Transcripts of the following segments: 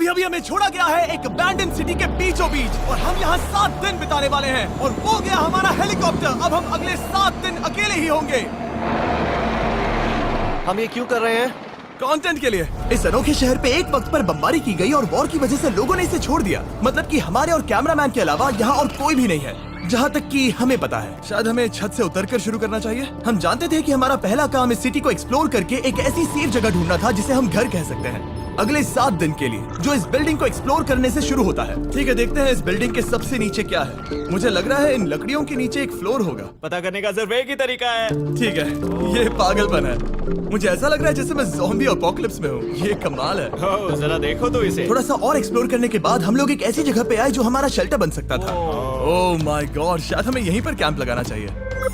अभी अभी हमें छोड़ा गया है एक अबैंडन सिटी के बीचों बीच और हम यहाँ 7 दिन बिताने वाले हैं और वो गया हमारा हेलीकॉप्टर। अब हम अगले 7 दिन अकेले ही होंगे। हम ये क्यों कर रहे हैं? कंटेंट के लिए। इस अनोखे शहर पे एक वक्त पर बमबारी की गई और वॉर की वजह से लोगों ने इसे छोड़ दिया। मतलब कि हमारे और कैमरामैन के अलावा यहाँ और कोई भी नहीं है, जहाँ तक कि हमें पता है। शायद हमें छत से उतरकर शुरू करना चाहिए। हम जानते थे कि हमारा पहला काम इस सिटी को एक्सप्लोर करके एक ऐसी सेफ जगह ढूंढना था जिसे हम घर कह सकते हैं, अगले 7 दिन के लिए, जो इस बिल्डिंग को एक्सप्लोर करने से शुरू होता है। ठीक है, देखते हैं इस बिल्डिंग के सबसे नीचे क्या है। मुझे लग रहा है इन लकड़ियों के नीचे एक फ्लोर होगा। पता करने का सिर्फ एक ही तरीका है। ठीक है, ये पागलपन है। मुझे ऐसा लग रहा है जैसे मैं ज़ॉम्बी अपोकलिप्स में हूँ। ये कमाल है। ओह, जरा देखो तो इसे। थोड़ा सा और एक्सप्लोर करने के बाद हम लोग एक ऐसी जगह पे आए जो हमारा शेल्टर बन सकता था। ओह माय गॉड, शायद हमें यहीं पर कैंप लगाना चाहिए।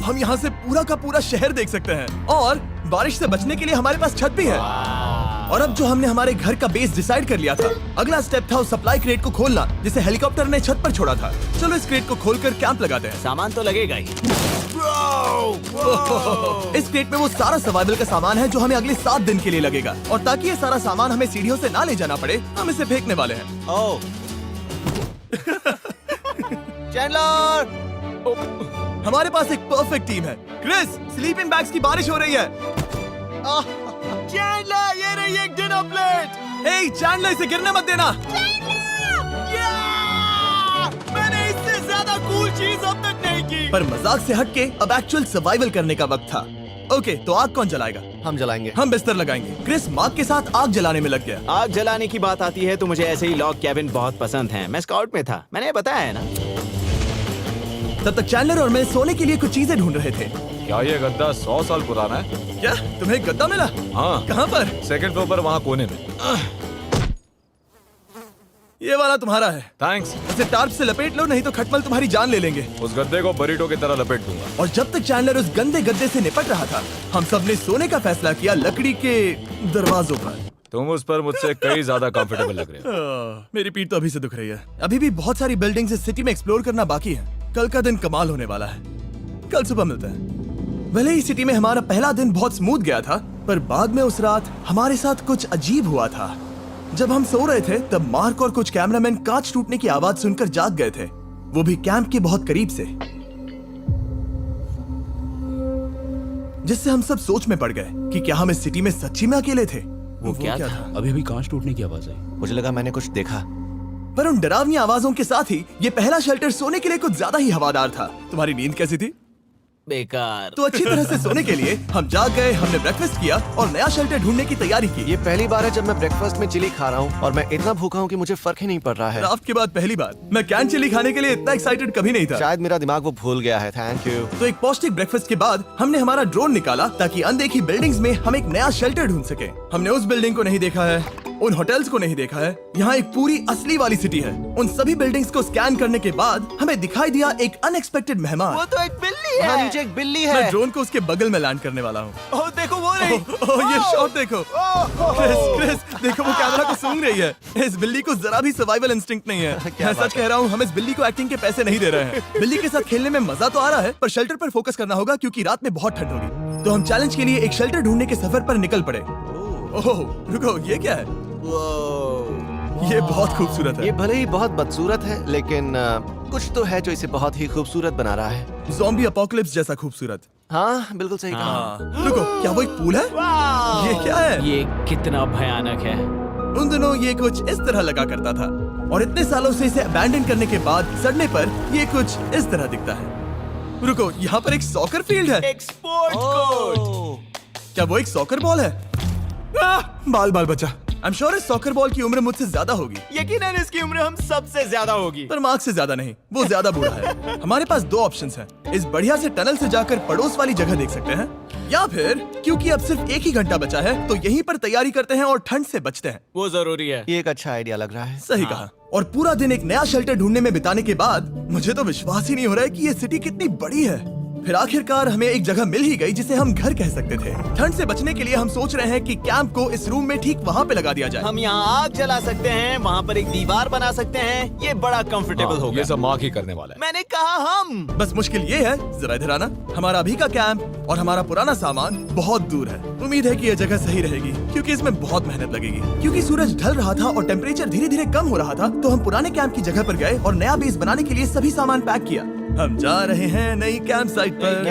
हम यहाँ से पूरा का पूरा शहर देख सकते हैं और बारिश से बचने के लिए हमारे पास छत भी है। और अब जो हमने हमारे घर का बेस डिसाइड कर लिया था, अगला स्टेप था उस सप्लाई क्रेट को खोलना जिसे हेलीकॉप्टर ने छत पर छोड़ा था। चलो इस क्रेट को खोलकर कैंप लगाते हैं। सामान तो लगेगा ही। इस क्रेट में वो सारा सर्वाइवल का सामान है जो हमें अगले 7 दिन के लिए लगेगा। और ताकि ये सारा सामान हमें सीढ़ियों से ना ले जाना पड़े, हम इसे फेंकने वाले हैं। ओह, चैंडलर! हमारे पास एक परफेक्ट टीम है। क्रिस, स्लीपिंग बैग्स की बारिश हो रही है। चैंडलर, ये रही एक डिनर प्लेट। हे चैंडलर, इसे गिरने मत देना। मैंने इससे ज्यादा कूल चीज अब तक नहीं की। पर मजाक से हटके अब एक्चुअल सर्वाइवल करने का वक्त था। ओके, तो आग कौन जलाएगा? हम जलाएंगे। हम बिस्तर लगाएंगे। क्रिस मार्क के साथ आग जलाने में लग गया। आग जलाने की बात आती है तो मुझे ऐसे ही लॉग कैबिन बहुत पसंद हैं। मैं स्काउट में था, मैंने बताया है ना। तब तक चैंडलर और मैं सोने के लिए कुछ चीजें ढूंढ रहे थे। क्या ये गद्दा 100 साल पुराना है? क्या तुम्हें गद्दा मिला? हाँ, कहाँ पर? सेकंड फ्लोर पर, वहाँ कोने में। ये वाला तुम्हारा है। थैंक्स। इसे टार्प से लपेट लो, नहीं तो खटमल तुम्हारी जान ले लेंगे। उस गद्दे को बरीटो की तरह लपेट दूंगा। और जब तक चैंडलर उस गंदे गद्दे से निपट रहा था, हम सब ने सोने का फैसला किया लकड़ी के दरवाजों पर। तुम उस पर मुझसे कई ज्यादा कंफर्टेबल लग रहे हो। मेरी पीठ तो अभी से दुख रही है। अभी भी बहुत सारी बिल्डिंग्स इस सिटी में एक्सप्लोर करना बाकी है। कल का दिन कमाल होने वाला है। कल सुबह मिलते हैं। भले ही सिटी में हमारा पहला दिन बहुत स्मूथ गया था, पर बाद में उस रात हमारे साथ कुछ अजीब हुआ था। जब हम सो रहे थे तब मार्क और कुछ कैमरामैन कांच टूटने की आवाज सुनकर जाग गए थे, वो भी कैंप के बहुत करीब से, जिससे हम सब सोच में पड़ गए कि क्या हम इस सिटी में सच्ची में अकेले थे। वो क्या था? अभी अभी कांच टूटने की आवाज आई। मुझे लगा मैंने कुछ देखा। पर उन डरावनी आवाजों के साथ ही ये पहला शेल्टर सोने के लिए कुछ ज्यादा ही हवादार था। तुम्हारी नींद कैसी थी? बेकार। तो अच्छी तरह से सोने के लिए हम जाग गए, हमने ब्रेकफास्ट किया और नया शेल्टर ढूंढने की तैयारी की। ये पहली बार है जब मैं ब्रेकफास्ट में चिली खा रहा हूँ और मैं इतना भूखा हूँ कि मुझे फर्क ही नहीं पड़ रहा है। राफ्ट के बाद पहली बार। मैं कैन चिली खाने के लिए इतना एक्साइटेड कभी नहीं था। शायद मेरा दिमाग वो भूल गया है। Thank you. तो एक पौष्टिक ब्रेकफास्ट के बाद हमने हमारा ड्रोन निकाला ताकि अनदेखी बिल्डिंग्स में हम एक नया शेल्टर ढूंढ सके। हमने उस बिल्डिंग को नहीं देखा है, उन होटल्स को नहीं देखा है। यहाँ एक पूरी असली वाली सिटी है। उन सभी बिल्डिंग्स को स्कैन करने के बाद हमें दिखाई दिया एक अनएक्सपेक्टेड मेहमान। वो तो एक बिल्ली वहाँ है। नीचे एक बिल्ली मैं है। ड्रोन को उसके बगल में लैंड करने वाला हूँ। ओह, देखो वो रही। ओह, ये शॉट देखो। क्रिस, देखो वो कैमरा को सूंघ रही है। इस बिल्ली को जरा भी सर्वाइवल इंस्टिंक्ट नहीं है। मैं सच कह रहा हूँ, हम इस बिल्ली को एक्टिंग के पैसे नहीं दे रहे हैं। बिल्ली के साथ खेलने में मजा तो आ रहा है, पर शेल्टर पर फोकस करना होगा क्योंकि रात में बहुत ठंड होगी। तो हम चैलेंज के लिए एक शेल्टर ढूंढने के सफर पर निकल पड़े। ओह रुको, ये क्या है? ये बहुत खूबसूरत है। ये भले ही बहुत बदसूरत है, लेकिन कुछ तो है जो इसे बहुत ही खूबसूरत बना रहा है। ज़ॉम्बी अपोकलिप्स जैसा खूबसूरत। हाँ, बिल्कुल सही कहा। हाँ। रुको, क्या वो एक पूल है? ये क्या है? ये कितना भयानक है। उन दिनों ये कुछ इस तरह लगा करता था और इतने सालों से इसे अबैंडन करने के बाद सड़ने पर ये कुछ इस तरह दिखता है। रुको, यहाँ पर एक सॉकर फील्ड है। एक स्पोर्ट्स कोर्ट। क्या वो एक सॉकर बॉल है? बाल बाल बचा। आई एम श्योर इस सॉकर बॉल की उम्र मुझसे ज्यादा होगी। यकीनन इसकी उम्र हम सबसे ज्यादा होगी। पर मार्क से ज्यादा नहीं, वो ज्यादा बूढ़ा है। हमारे पास 2 ऑप्शंस हैं। इस बढ़िया से टनल से जाकर पड़ोस वाली जगह देख सकते हैं, या फिर क्योंकि अब सिर्फ 1 ही घंटा बचा है तो यहीं पर तैयारी करते हैं और ठंड से बचते हैं। वो जरूरी है। ये एक अच्छा आइडिया लग रहा है। सही कहा। और पूरा दिन एक नया शेल्टर ढूंढने में बिताने के बाद मुझे तो विश्वास ही नहीं हो रहा है कि ये सिटी कितनी बड़ी है। फिर आखिरकार हमें एक जगह मिल ही गई जिसे हम घर कह सकते थे। ठंड से बचने के लिए हम सोच रहे हैं कि कैंप को इस रूम में ठीक वहाँ पे लगा दिया जाए। हम यहाँ आग जला सकते हैं, वहाँ पर एक दीवार बना सकते हैं। ये बड़ा कंफर्टेबल हाँ, होगा। ये सब मार्क ही करने वाला है। मैंने कहा हम। बस मुश्किल ये है, जरा इधर आना, हमारा अभी का कैंप और हमारा पुराना सामान बहुत दूर है। उम्मीद है कि यह जगह सही रहेगी क्योंकि इसमें बहुत मेहनत लगेगी। क्योंकि सूरज ढल रहा था और टेम्परेचर धीरे धीरे कम हो रहा था, तो हम पुराने कैंप की जगह पर गए और नया बेस बनाने के लिए सभी सामान पैक किया। हम जा रहे हैं नई कैंप साइट पर।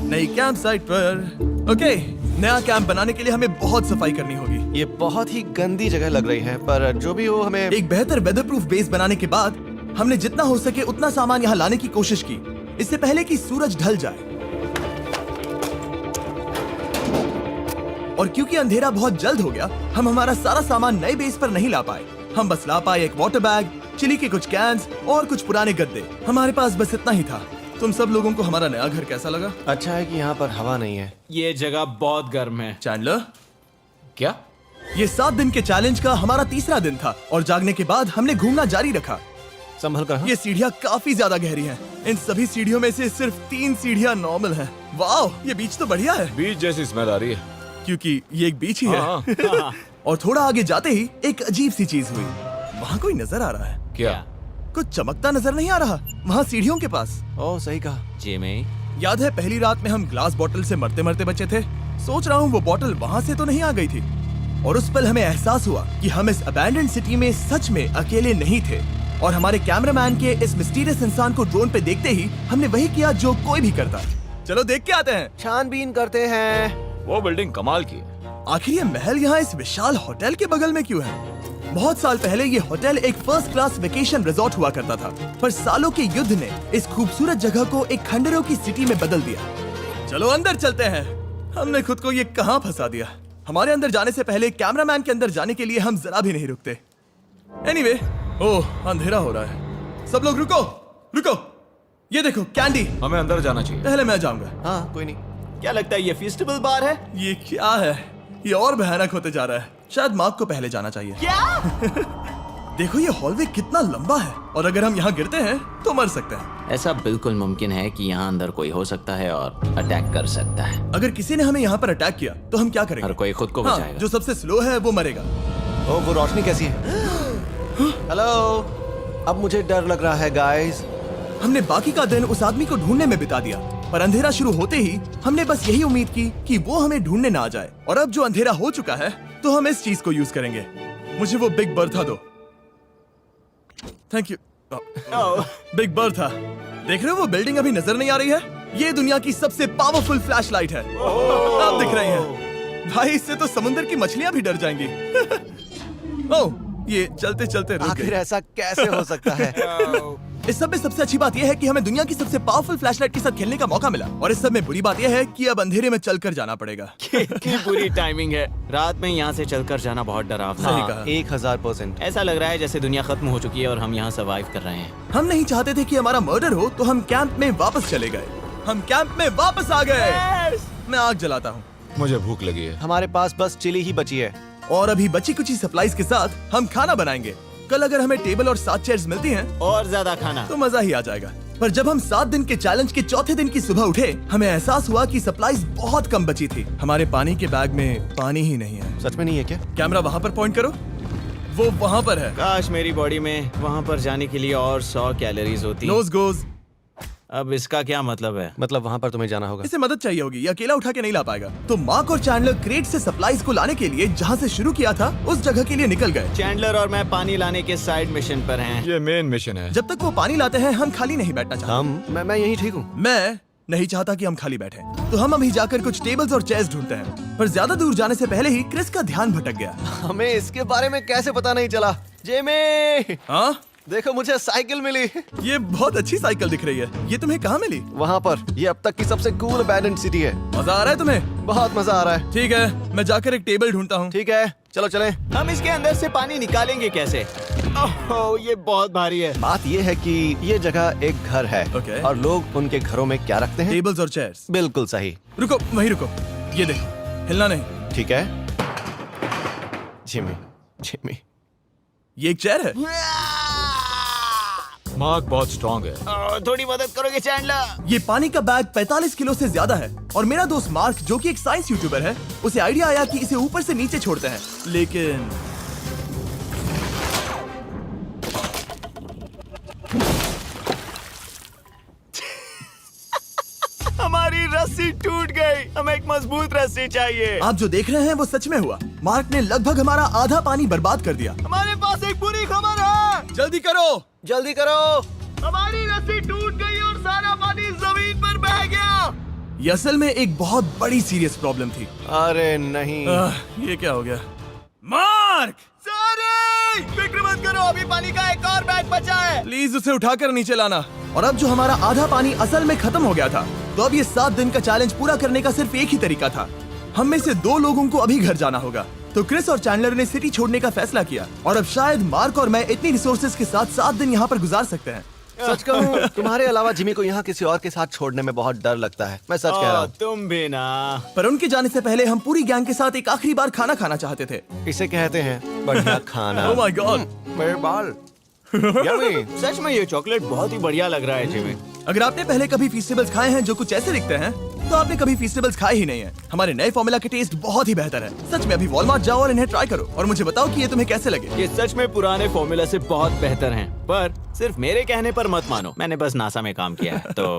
नई कैंप साइट पर। ओके, नया कैंप बनाने के लिए हमें बहुत सफाई करनी होगी। ये बहुत ही गंदी जगह लग रही है, पर जो भी हो हमें एक बेहतर वेदर प्रूफ बेस बनाने के बाद हमने जितना हो सके उतना सामान यहाँ लाने की कोशिश की, इससे पहले कि सूरज ढल जाए। और क्योंकि अंधेरा बहुत जल्द हो गया, हम हमारा सारा सामान नए बेस पर नहीं ला पाए। हम बस ला पाए एक वाटर बैग, चिली के कुछ कैंस और कुछ पुराने गद्दे। हमारे पास बस इतना ही था। तुम सब लोगों को हमारा नया घर कैसा लगा? अच्छा है कि यहाँ पर हवा नहीं है। ये जगह बहुत गर्म है। चैंडलर, क्या? ये 7 दिन के चैलेंज का हमारा तीसरा दिन था और जागने के बाद हमने घूमना जारी रखा। संभल कर। हाँ? ये सीढ़ियाँ काफी ज्यादा गहरी हैं। इन सभी सीढ़ियों में से सिर्फ 3 सीढ़ियाँ नॉर्मल हैं। वाह, ये बीच तो बढ़िया है बीच जैसी स्मेल आ रही है। क्योंकि ये एक बीच ही हाँ। है। और थोड़ा आगे जाते ही एक अजीब सी चीज हुई। वहाँ कोई नजर आ रहा है। क्या? कुछ चमकता नजर नहीं आ रहा वहाँ सीढ़ियों के पास। ओह, सही कहा। जिमी, याद है पहली रात में हम ग्लास बॉटल से मरते मरते बचे थे? सोच रहा हूँ वो बॉटल वहाँ से तो नहीं आ गई थी। और उस पल हमें एहसास हुआ कि हम इस अबैंडन्ड सिटी में सच में अकेले नहीं थे। और हमारे कैमरामैन के इस मिस्टीरियस इंसान को ड्रोन पे देखते ही हमने वही किया जो कोई भी करता। चलो देख के आते हैं। छानबीन करते हैं। वो बिल्डिंग कमाल की है। आखिर ये महल यहाँ इस विशाल होटल के बगल में क्यों है? बहुत साल पहले ये होटल एक फर्स्ट क्लास वेकेशन रिजॉर्ट हुआ करता था, पर सालों के युद्ध ने इस खूबसूरत जगह को एक खंडरों की सिटी में बदल दिया। चलो अंदर चलते हैं। हमने खुद को ये कहाँ फंसा दिया। हमारे अंदर जाने से पहले कैमरामैन के अंदर जाने के लिए हम जरा भी नहीं रुकते। एनीवे, ओह अंधेरा हो रहा है। सब लोग रुको, रुको। ये देखो कैंडी। हमें अंदर जाना चाहिए। पहले मैं जाऊंगा। हाँ, कोई नहीं। क्या लगता है ये फेस्टिवल बार है? ये क्या है? ये और भयानक होते जा रहा है। शायद मार्क को पहले जाना चाहिए। क्या? देखो ये हॉलवे कितना लंबा है और अगर हम यहाँ गिरते हैं तो मर सकते हैं। ऐसा बिल्कुल मुमकिन है कि यहाँ अंदर कोई हो सकता है और अटैक कर सकता है। अगर किसी ने हमें यहाँ पर अटैक किया तो हम क्या करेंगे? हर कोई खुद को हाँ, बचाएगा। जो सबसे स्लो है वो मरेगा। ओह, वो रोशनी कैसी है? हेलो, अब मुझे डर लग रहा है गाइस। हमने बाकी का दिन उस आदमी को ढूंढने में बिता दिया, पर अंधेरा शुरू होते ही हमने बस यही उम्मीद की कि वो हमें ढूंढने ना आ जाए। और अब जो अंधेरा हो चुका है तो हम इस चीज को यूज करेंगे। मुझे वो बिग बर्था दो। Thank you. बिग बर्था, देख रहे हो वो बिल्डिंग अभी नजर नहीं आ रही है? ये दुनिया की सबसे पावरफुल फ्लैशलाइट है। अब दिख रही है। भाई इससे तो समुद्र की मछलियां भी डर जाएंगी। ओह, ये चलते चलते रुक आखिर गई। ऐसा कैसे हो सकता है? इस सब में सबसे अच्छी बात यह है कि हमें दुनिया की सबसे पावरफुल फ्लैशलाइट के साथ खेलने का मौका मिला। और इस सब में बुरी बात यह है कि अब अंधेरे में चलकर जाना पड़ेगा। कितनी बुरी टाइमिंग है। रात में यहाँ से चलकर जाना बहुत डरावना सही है। कहा। 1000%। ऐसा लग रहा है जैसे दुनिया खत्म हो चुकी है और हम यहाँ सर्वाइव कर रहे हैं। हम नहीं चाहते थे कि हमारा मर्डर हो, तो हम कैंप में वापस चले गए। हम कैंप में वापस आ गए। मैं आग जलाता हूँ मुझे भूख लगी है। हमारे पास बस चिली ही बची है। और अभी बची कुछ सप्लाईज के साथ हम खाना बनाएंगे। कल अगर हमें टेबल और 7 चेयर्स मिलती हैं और ज्यादा खाना। तो मजा ही आ जाएगा। पर जब हम 7 दिन के चैलेंज के चौथे दिन की सुबह उठे, हमें एहसास हुआ कि सप्लाईज बहुत कम बची थी। हमारे पानी के बैग में पानी ही नहीं है। सच में नहीं है क्या? कैमरा वहाँ पर पॉइंट करो। वो वहाँ पर है। काश मेरी बॉडी में वहाँ पर जाने के लिए और 100 कैलोरीज होती। Nose goes. अब इसका क्या मतलब है? मतलब वहाँ पर तुम्हें जाना होगा। इसे मदद चाहिए होगी, ये अकेला उठा के नहीं ला पाएगा। तो मार्क और चैंडलर क्रेट से सप्लाईज को लाने के लिए जहाँ से शुरू किया था उस जगह के लिए निकल गए। चैंडलर और मैं पानी लाने के साइड मिशन पर हैं। ये मेन मिशन है। जब तक वो पानी लाते हैं हम खाली नहीं बैठना चाहते। मैं यही ठीक हूँ। मैं नहीं चाहता कि हम खाली बैठे, तो हम अभी जाकर कुछ टेबल्स और चेयर्स ढूंढते हैं। पर ज्यादा दूर जाने से पहले ही क्रिस का ध्यान भटक गया। हमें इसके बारे में कैसे पता नहीं चला? जेमी, हाँ, देखो मुझे साइकिल मिली। ये बहुत अच्छी साइकिल दिख रही है। ये तुम्हें कहाँ मिली? वहाँ पर। ये अब तक की सबसे कूल अबैंडन्ड सिटी है। मजा आ रहा है तुम्हें? बहुत मजा आ रहा है। ठीक है, मैं जाकर एक टेबल ढूंढता हूँ। ठीक है, चलो चलें। हम इसके अंदर से पानी निकालेंगे कैसे? ओह, ये बहुत भारी है। बात ये है कि ये जगह एक घर है। Okay. और लोग उनके घरों में क्या रखते हैं? टेबल्स और चेयर्स। बिल्कुल सही। रुको, वहीं रुको। ये देखो, हिलना नहीं। ठीक है। जिमी, जिमी, ये एक चेयर है। मार्क बहुत स्ट्रांग है। थोड़ी मदद करोगे चैंडलर? ये पानी का बैग 45 किलो से ज्यादा है और मेरा दोस्त मार्क जो कि एक साइंस यूट्यूबर है, उसे आइडिया आया कि इसे ऊपर से नीचे छोड़ते हैं, लेकिन हमारी रस्सी टूट गई। हमें एक मजबूत रस्सी चाहिए। आप जो देख रहे हैं वो सच में हुआ। मार्क ने लगभग हमारा आधा पानी बर्बाद कर दिया। हमारे पास एक बुरी खबर है। जल्दी करो। जल्दी करो। हमारी रस्सी टूट गई और सारा पानी जमीन पर बह गया। ये असल में एक बहुत बड़ी सीरियस प्रॉब्लम थी। अरे नहीं। ये क्या हो गया? मार्क, सॉरी, फिक्र मत करो, अभी पानी का एक और बैग बचा है। प्लीज उसे उठाकर नीचे लाना। और अब जो हमारा आधा पानी असल में खत्म हो गया था, तो अब ये 7 दिन का चैलेंज पूरा करने का सिर्फ एक ही तरीका था। हम में से 2 लोगों को अभी घर जाना होगा। तो क्रिस और चैंडलर ने सिटी छोड़ने का फैसला किया और अब शायद मार्क और मैं इतनी रिसोर्सेज के साथ 7 दिन यहाँ पर गुजार सकते हैं। सच कहूँ, तुम्हारे अलावा जिमी को यहाँ किसी और के साथ छोड़ने में बहुत डर लगता है। मैं सच कह रहा हूँ। तुम भी ना। पर उनके जाने से पहले हम पूरी गैंग के साथ एक आखिरी बार खाना खाना चाहते थे। इसे कहते हैं बढ़िया खाना। ओह माय गॉड, मेरे बाल। यम्मी। सच में ये चॉकलेट बहुत ही बढ़िया लग रहा है जिमी। अगर आपने पहले कभी फीस्टेबल्स खाए हैं जो कुछ ऐसे दिखते हैं, तो आपने कभी फीस्टेबल्स खाए ही नहीं है। हमारे नए फॉर्मूला के टेस्ट बहुत ही बेहतर है। सच में अभी वॉलमार्ट जाओ और इन्हें ट्राई करो और मुझे बताओ कि ये तुम्हें कैसे लगे। ये सच में पुराने फॉर्मूला से बहुत बेहतर हैं, पर सिर्फ मेरे कहने पर मत मानो। मैंने बस नासा में काम किया है तो।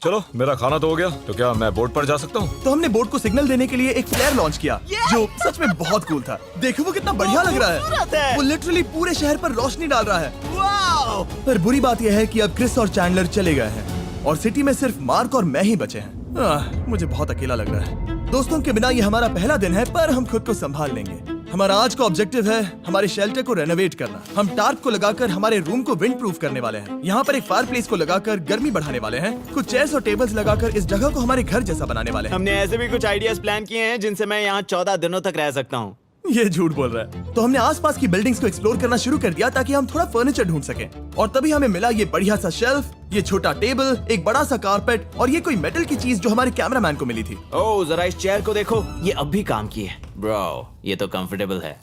चलो, मेरा खाना तो हो गया, तो क्या मैं बोट पर जा सकता हूँ? तो हमने बोट को सिग्नल देने के लिए एक फ्लेयर लॉन्च किया, जो सच में बहुत कूल था। देखो वो कितना बढ़िया लग रहा खूबसूरत है। है। वो लिटरली पूरे शहर पर रोशनी डाल रहा है। वाओ! पर बुरी बात यह है कि अब क्रिस और चैंडलर चले गए हैं और सिटी में सिर्फ मार्क और मैं ही बचे हैं। मुझे बहुत अकेला लग रहा है। दोस्तों के बिना ये हमारा पहला दिन है, पर हम खुद को संभाल लेंगे। हमारा आज का ऑब्जेक्टिव है हमारे शेल्टर को रेनोवेट करना। हम टार्प को लगाकर हमारे रूम को विंड प्रूफ करने वाले हैं। यहाँ पर एक फायर प्लेस को लगाकर गर्मी बढ़ाने वाले हैं। कुछ चेयर्स और टेबल्स लगाकर इस जगह को हमारे घर जैसा बनाने वाले हैं। हमने ऐसे भी कुछ आइडियाज प्लान किए हैं जिनसे मैं यहाँ 14 दिनों तक रह सकता हूँ। ये झूठ बोल रहा है। तो हमने आसपास की बिल्डिंग्स को एक्सप्लोर करना शुरू कर दिया ताकि हम थोड़ा फर्नीचर ढूंढ सकें। और तभी हमें मिला ये बढ़िया सा शेल्फ, ये छोटा टेबल, एक बड़ा सा कारपेट और ये कोई मेटल की चीज जो हमारे कैमरामैन को मिली थी। ओह, जरा इस चेयर को देखो, ये अब भी काम की है। ब्रो, ये तो कंफर्टेबल है।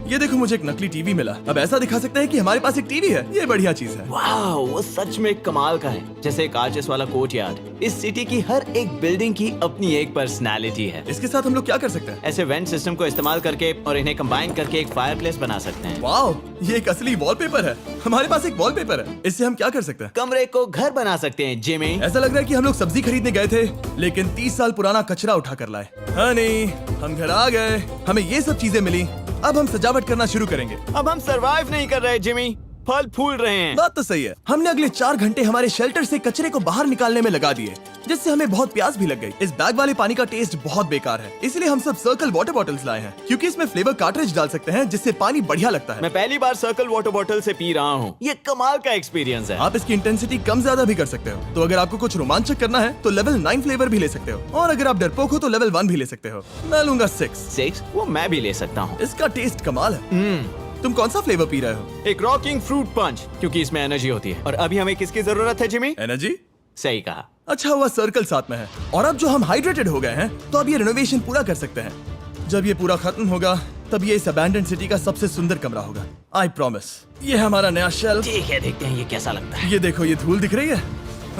ये देखो, मुझे एक नकली टीवी मिला। अब ऐसा दिखा सकते हैं कि हमारे पास एक टीवी है। ये बढ़िया चीज है। वाओ, वो सच में कमाल का है। जैसे एक आर्चेस वाला कोर्टयार्ड। इस सिटी की हर एक बिल्डिंग की अपनी एक पर्सनालिटी है। इसके साथ हम लोग क्या कर सकते हैं? ऐसे वेंट सिस्टम को इस्तेमाल करके और इन्हें कंबाइन करके एक फायरप्लेस बना सकते हैं। वाओ, ये एक असली वॉलपेपर है। हमारे पास एक वॉलपेपर है। इससे हम क्या कर सकते हैं? कमरे को घर बना सकते हैं जिमी। ऐसा लग रहा है कि हम लोग सब्जी खरीदने गए थे, लेकिन 30 साल पुराना कचरा उठा कर लाए। हाँ नहीं, हम घर आ गए, हमें ये सब चीजें मिली। अब हम सजावट करना शुरू करेंगे। अब हम सरवाइव नहीं कर रहे जिमी, फल फूल रहे हैं। बात तो सही है। हमने अगले 4 घंटे हमारे शेल्टर से कचरे को बाहर निकालने में लगा दिए, जिससे हमें बहुत प्यास भी लग गई। इस बैग वाले पानी का टेस्ट बहुत बेकार है, इसलिए हम सब सर्कल वाटर बॉटल्स लाए हैं, क्योंकि इसमें फ्लेवर कार्ट्रिज डाल सकते हैं जिससे पानी बढ़िया लगता है। मैं पहली बार सर्कल वाटर बॉटल से पी रहा हूँ। ये कमाल का एक्सपीरियंस है। आप इसकी इंटेंसिटी कम ज्यादा भी कर सकते हो। तो अगर आपको कुछ रोमांचक करना है तो लेवल 9 फ्लेवर भी ले सकते हो, और अगर आप डरपोक हो तो लेवल 1 भी ले सकते हो। मैं लूंगा 6। 6? वो मैं भी ले सकता हूँ। इसका टेस्ट कमाल है। तुम कौन सा फ्लेवर पी रहे हो? एक रॉकिंग फ्रूट पंच, क्योंकि इसमें एनर्जी होती है। और अभी हमें किसकी जरूरत है जिमी? एनर्जी? सही कहा। अच्छा हुआ सर्कल साथ में है। और अब जो हम हाइड्रेटेड हो गए हैं, तो अब ये रिनोवेशन पूरा कर सकते हैं। जब ये पूरा खत्म होगा, तब ये इस अबैंडन्ड सिटी का सबसे सुंदर कमरा होगा। I promise. ये है हमारा नया शेल्फ। ठीक है, देखते हैं ये कैसा लगता है। ये देखो, ये धूल दिख रही है।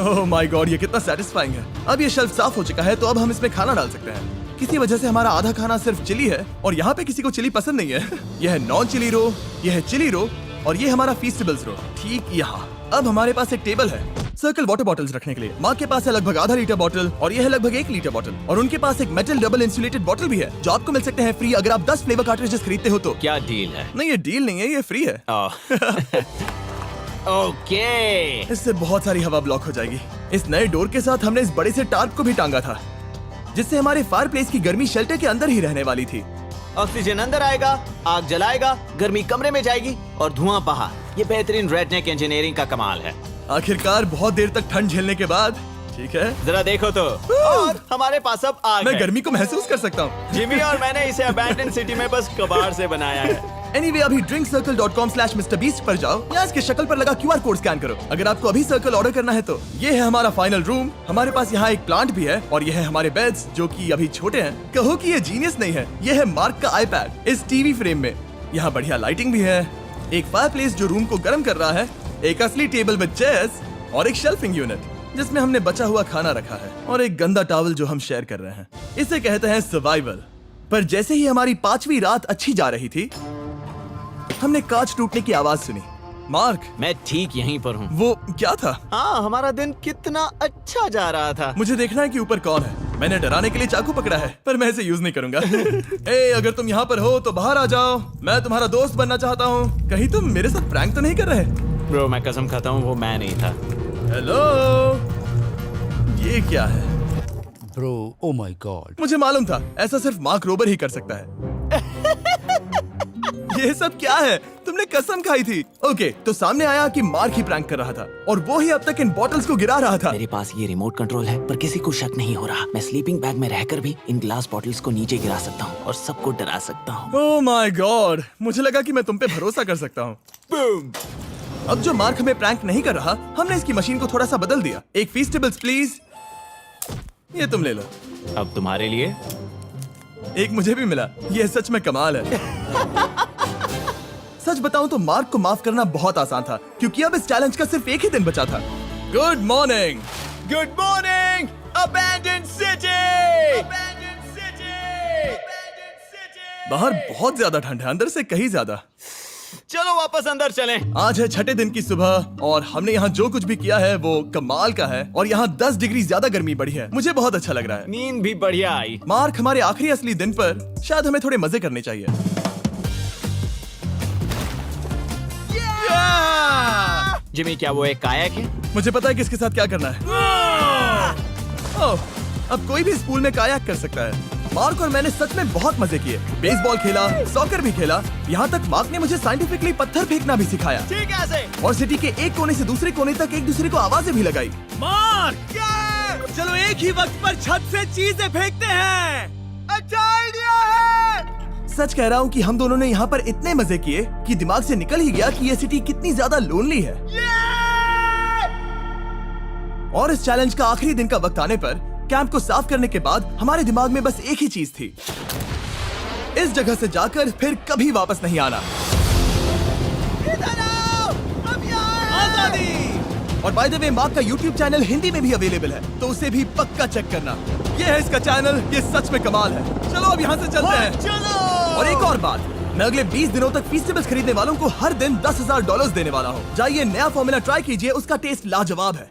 ओह माय गॉड, ये कितना सेटिस्फाइंग है। अब ये शेल्फ साफ हो चुका है, तो अब हम इसमें खाना डाल सकते हैं। किसी वजह से हमारा आधा खाना सिर्फ चिली है, और यहाँ पे किसी को चिली पसंद नहीं है। यह है नॉन चिली रो, यह है चिली रो, और ये हमारा फीस्टेबल्स रो ठीक यहाँ। अब हमारे पास एक टेबल है सर्कल वाटर बॉटल्स रखने के लिए। माँ के पास है लगभग आधा लीटर बॉटल, और ये है लगभग 1 लीटर बॉटल, और उनके पास एक मेटल डबल इंसुलेटेड बॉटल भी है, जो आपको मिल सकते हैं फ्री अगर आप 10 फ्लेवर कार्ट्रिजेस खरीदते हो तो। क्या डील है? नहीं, ये डील नहीं है, ये फ्री है। ओके। इससे बहुत सारी हवा ब्लॉक हो जाएगी। इस नए डोर के साथ हमने इस बड़े से टार्प को भी टांगा था, जिससे हमारे फायर प्लेस की गर्मी शेल्टर के अंदर ही रहने वाली थी। ऑक्सीजन अंदर आएगा, आग जलाएगा, गर्मी कमरे में जाएगी और धुआं बाहर। ये बेहतरीन रेडनेक इंजीनियरिंग का कमाल है। आखिरकार बहुत देर तक ठंड झेलने के बाद, ठीक है, जरा देखो तो। और हमारे पास अब आग मैं है। गर्मी को महसूस कर सकता हूँ। जिमी और मैंने इसे अबैंडन सिटी में बस कबाड़ से बनाया है। Anyway, अभी drinkcircle.com/MrBeast पर जाओ या इसके शक्ल पर लगा QR कोड स्कैन करो। अगर आपको अभी सर्कल ऑर्डर करना है तो ये है हमारा फाइनल रूम। हमारे पास यहाँ एक प्लांट भी है, और ये है हमारे बेड्स जो कि अभी छोटे हैं। कहो कि ये जीनियस नहीं है, ये है मार्क का iPad इस टीवी फ्रेम में। यहाँ बढ़िया लाइटिंग भी है, एक फायरप्लेस जो रूम को गर्म कर रहा है, एक असली टेबल विद चेयर्स और एक शेल्फिंग यूनिट जिसमें हमने बचा हुआ खाना रखा है और एक गंदा टॉवल जो हम शेयर कर रहे हैं। इसे कहते हैं सर्वाइवल। पर जैसे ही हमारी 5वीं रात अच्छी जा रही थी, हमने कांच टूटने की आवाज सुनी। मार्क, मैं ठीक यहीं पर हूँ। वो क्या था? हाँ, हमारा दिन कितना अच्छा जा रहा था। मुझे देखना है कि ऊपर कौन है। मैंने डराने के लिए चाकू पकड़ा है, पर मैं इसे यूज नहीं करूंगा। ए, अगर तुम यहाँ पर हो तो बाहर आ जाओ, मैं तुम्हारा दोस्त बनना चाहता हूँ। कहीं तुम मेरे साथ प्रैंक तो नहीं कर रहे? ब्रो, मैं कसम खाता हूँ वो मैं नहीं था। हेलो, ये क्या है? Bro, oh my God. मुझे मालूम था ऐसा सिर्फ मार्क रोबर ही कर सकता है। ये सब क्या है? तुमने कसम खाई थी। ओके, तो सामने आया कि मार्क ही प्रैंक कर रहा था और वो ही अब तक इन बॉटल्स को गिरा रहा था। मेरे पास ये रिमोट कंट्रोल है, पर किसी को शक नहीं हो रहा। मैं स्लीपिंग बैग में रहकर भी इन ग्लास बॉटल्स को नीचे गिरा सकता हूँ और सबको डरा सकता हूँ। ओह माय गॉड, मुझे लगा कि मैं तुम पे भरोसा कर सकता हूँ। अब जो मार्क हमें प्रैंक नहीं कर रहा, हमने इसकी मशीन को थोड़ा सा बदल दिया। एक फीस्टेबल्स प्लीज, ये तुम ले लो। अब तुम्हारे लिए एक मुझे भी मिला। ये सच में कमाल है। सच बताऊं तो मार्क को माफ करना बहुत आसान था, क्योंकि अब इस चैलेंज का सिर्फ एक ही दिन बचा था। Good morning, good morning, abandoned city. बाहर बहुत ज्यादा ठंड है, अंदर से कहीं ज्यादा। चलो वापस अंदर चलें। आज है 6ठे दिन की सुबह और हमने यहाँ जो कुछ भी किया है वो कमाल का है और यहाँ 10 डिग्री ज्यादा गर्मी बढ़ी है। मुझे बहुत अच्छा लग रहा है। नींद भी बढ़िया आई। मार्क, हमारे आखिरी असली दिन पर शायद हमें थोड़े मजे करने चाहिए। जिमी, क्या वो एक कायाक है? मुझे पता है किसके साथ क्या करना है। ओह, अब कोई भी इस पूल में कायाक कर सकता है। मार्क और मैंने सच में बहुत मजे किए। बेसबॉल खेला, सॉकर भी खेला, यहाँ तक मार्क ने मुझे साइंटिफिकली पत्थर फेंकना भी सिखाया। ठीक है ऐसे। और सिटी के एक कोने से दूसरे कोने तक एक दूसरे को आवाजें भी लगाई। मार्क, चलो एक ही वक्त पर छत से चीजें फेंकते हैं। अच्छा आइडिया है। सच कह रहा हूँ कि हम दोनों ने यहाँ पर इतने मजे किए कि दिमाग से निकल ही गया कि ये सिटी कितनी ज्यादा लोनली है। और इस चैलेंज का आखिरी दिन का वक्त आने पर कैंप को साफ करने के बाद हमारे दिमाग में बस एक ही चीज थी, इस जगह से जाकर फिर कभी वापस नहीं आना। आजादी। और बाय द वे, मार्क का YouTube चैनल हिंदी में भी अवेलेबल है, तो उसे भी पक्का चेक करना। ये है इसका चैनल, ये सच में कमाल है। चलो अब यहाँ से चलते हैं। चलो। और एक और बात, मैं अगले 20 दिनों तक फीस्टेबल्स खरीदने वालों को हर दिन $10,000 देने वाला हूँ। जाइए नया फॉर्मूला ट्राई कीजिए, उसका टेस्ट लाजवाब है।